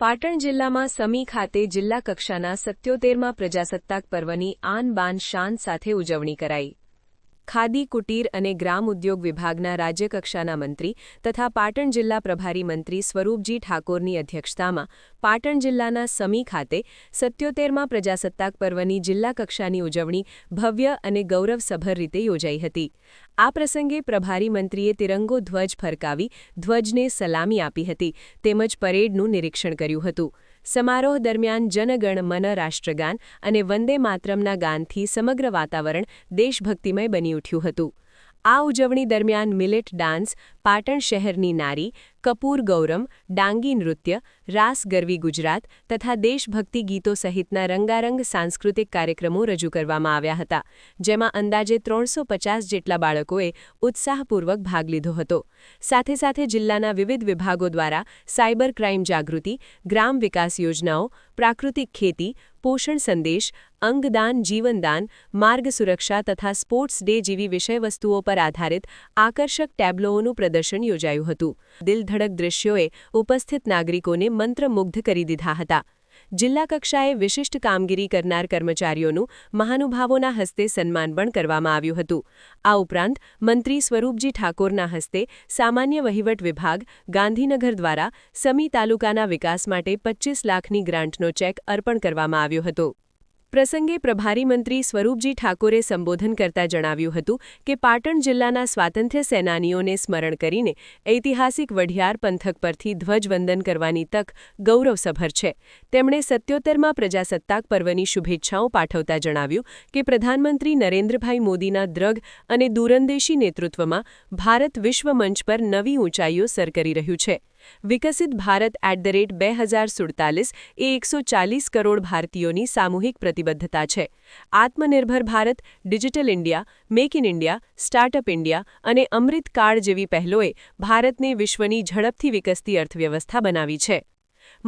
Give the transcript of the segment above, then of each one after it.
પાટણ જિલ્લામાં સમી ખાતે જિલ્લા કક્ષાના 77મા પ્રજાસત્તાક પર્વની આન બાન શાન સાથે ઉજવણી કરાઈ. ખાદી કુટીર અને ગ્રામ ઉદ્યોગ વિભાગના રાજ્યકક્ષાના મંત્રી તથા પાટણ જિલ્લા પ્રભારી મંત્રી સ્વરૂપજી ઠાકોરની અધ્યક્ષતામાં પાટણ જિલ્લાના સમી ખાતે 77મા પ્રજાસત્તાક પર્વની જિલ્લા કક્ષાની ઉજવણી ભવ્ય અને ગૌરવસભર રીતે યોજાઈ હતી. આ પ્રસંગે પ્રભારી મંત્રીએ તિરંગો ધ્વજ ફરકાવી ધ્વજને સલામી આપી હતી તેમજ પરેડનું નિરીક્ષણ કર્યું હતું. સમારોહ દરમિયાન જનગણ મન રાષ્ટ્રગાન અને વંદે માતરમના ગાનથી સમગ્ર વાતાવરણ દેશભક્તિમય બની ઉઠ્યું હતું. આ ઉજવણી દરમિયાન મિલેટ ડાન્સ, પાટણ શહેરની નારી, કપૂર ગૌરમ, ડાંગી નૃત્ય, રાસ ગરવી ગુજરાત તથા દેશભક્તિ ગીતો સહિતના રંગારંગ સાંસ્કૃતિક કાર્યક્રમો રજૂ કરવામાં આવ્યા હતા, જેમાં અંદાજે 350 જેટલા બાળકોએ ઉત્સાહપૂર્વક ભાગ લીધો હતો. સાથે સાથે જિલ્લાના વિવિધ વિભાગો દ્વારા સાયબર ક્રાઇમ જાગૃતિ, ગ્રામ વિકાસ યોજનાઓ, પ્રાકૃતિક ખેતી, પોષણ સંદેશ, અંગદાન, જીવનદાન, માર્ગ સુરક્ષા તથા સ્પોર્ટ્સ ડે જેવી વિષયવસ્તુઓ પર આધારિત આકર્ષક ટેબ્લોઓનું પ્રદર્શન યોજાયું હતું. દિલધડક દૃશ્યોએ ઉપસ્થિત નાગરિકોને મંત્રમુગ્ધ કરી દીધા હતા. જિલ્લા કક્ષાએ વિશિષ્ટ કામગીરી કરનાર કર્મચારીઓનું મહાનુભાવોના હસ્તે સન્માન પણ કરવામાં આવ્યું હતું. આ ઉપરાંત મંત્રી સ્વરૂપજી ઠાકોરના હસ્તે સામાન્ય વહીવટ વિભાગ, ગાંધીનગર દ્વારા સમી તાલુકાના વિકાસ માટે 25 લાખની ગ્રાન્ટનો ચેક અર્પણ કરવામાં આવ્યો હતો. પ્રસંગે પ્રભારી મંત્રી સ્વરૂપજી ઠાકોરે સંબોધન કરતા જણાવ્યું હતું કે પાટણ જિલ્લાના સ્વાતંત્ર્ય સેનાનીઓને સ્મરણ કરીને ઐતિહાસિક વઢિયાર પંથક પરથી ધ્વજવંદન કરવાની તક ગૌરવસભર છે. તેમણે 77મા પ્રજાસત્તાક પર્વની શુભેચ્છાઓ પાઠવતા જણાવ્યું કે પ્રધાનમંત્રી નરેન્દ્રભાઈ મોદીના દ્રઢ અને દૂરંદેશી નેતૃત્વમાં ભારત વિશ્વ મંચ પર નવી ઊંચાઈઓ સર કરી રહ્યું છે. વિકસિત ભારત @2047 એ 140 કરોડ ભારતીયોની સામૂહિક પ્રતિબદ્ધતા છે. આત્મનિર્ભર Bharat, digital India, make in India, startup India અને અમૃત કાળ જેવી પહેલોએ ભારતને વિશ્વની ઝડપથી વિકસતી અર્થવ્યવસ્થા બનાવી છે.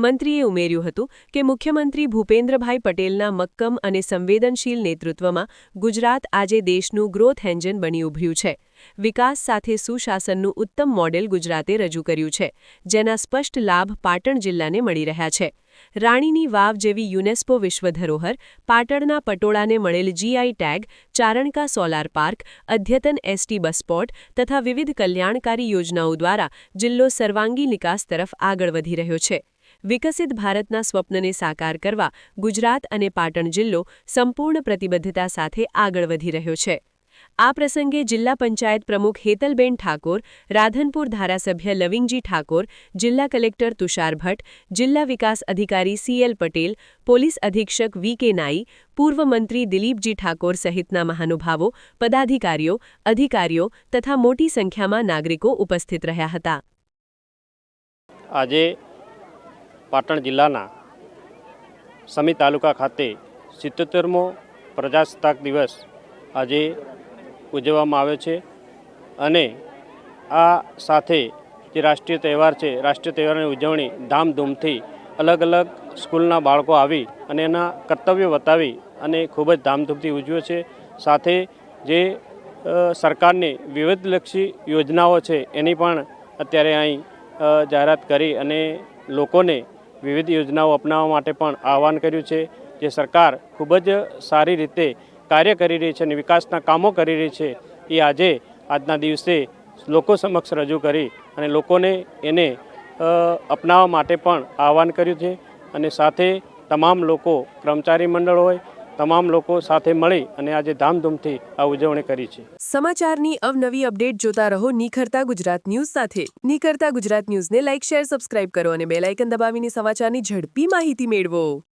મંત્રીએ ઉમેર્યું હતું કે મુખ્યમંત્રી ભૂપેન્દ્રભાઈ પટેલના મક્કમ અને સંવેદનશીલ નેતૃત્વમાં ગુજરાત આજે દેશનું ગ્રોથ એન્જિન બની ઉભર્યું છે. વિકાસ સાથે સુશાસનનું ઉત્તમ મોડેલ ગુજરાતે રજૂ કર્યું છે, જેના સ્પષ્ટ લાભ પાટણ જિલ્લાને મળી રહ્યા છે. રાણીની વાવ જેવી યુનેસ્કો વિશ્વ ધરોહર, પાટણના પટોળાને મળેલ GI tag, Charanka solar park, અદ્યતન ST બસ સ્પોટ તથા વિવિધ કલ્યાણકારી યોજનાઓ દ્વારા જિલ્લો સર્વાંગી વિકાસ તરફ આગળ વધી રહ્યો છે. વિકસિત ભારતના સ્વપ્નને સાકાર કરવા ગુજરાત અને પાટણ જિલ્લો સંપૂર્ણ પ્રતિબદ્ધતા સાથે આગળ વધી રહ્યો છે. આ પ્રસંગે જિલ્લા પંચાયત પ્રમુખ હેતલબેન ઠાકોર, રાધનપુર ધારાસભ્ય લવિંગજી ઠાકોર, જિલ્લા કલેક્ટર તુષાર ભટ્ટ, જિલ્લા વિકાસ અધિકારી CL પટેલ, પોલીસ અધિક્ષક VK નાઈ, પૂર્વ મંત્રી દિલીપજી ઠાકોર સહિતના મહાનુભાવો, પદાધિકારીઓ, અધિકારીઓ તથા મોટી સંખ્યામાં નાગરિકો ઉપસ્થિત રહ્યા હતા. આજે પાટણ જિલ્લાના સમી તાલુકા ખાતે 77મો પ્રજાસત્તાક દિવસ આજે ઉજવવામાં આવ્યો છે અને આ સાથે જે રાષ્ટ્રીય તહેવાર છે, રાષ્ટ્રીય તહેવારની ઉજવણી ધામધૂમથી અલગ અલગ સ્કૂલના બાળકો આવી અને એના કર્તવ્ય બતાવી અને ખૂબ જ ધામધૂમથી ઉજવ્યો છે. સાથે જે સરકારની વિવિધલક્ષી યોજનાઓ છે એની પણ અત્યારે અહીં જાહેરાત કરી અને લોકોને વિવિધ યોજનાઓ અપનાવવા માટે પણ આહવાન કર્યું છે. જે સરકાર ખૂબ જ સારી રીતે કાર્ય કરી રહી છે અને વિકાસના કામો કરી રહી છે એ આજના દિવસે લોકો સમક્ષ રજૂ કરી અને લોકોને એને અપનાવવા માટે પણ આહવાન કર્યું છે. અને સાથે તમામ લોકો, કર્મચારી મંડળ હોય, તમામ લોકો સાથે મળી અને આજે ધામધૂમથી આ ઉજવણી કરી છે. સમાચારની અવનવી અપડેટ જોતા રહો નિખરતા ગુજરાત ન્યૂઝ સાથે. નિખરતા ગુજરાત ન્યૂઝને લાઇક, શેર, સબસ્ક્રાઇબ કરો અને બેલ આઇકન દબાવીને સમાચારની ઝડપી માહિતી મેળવો.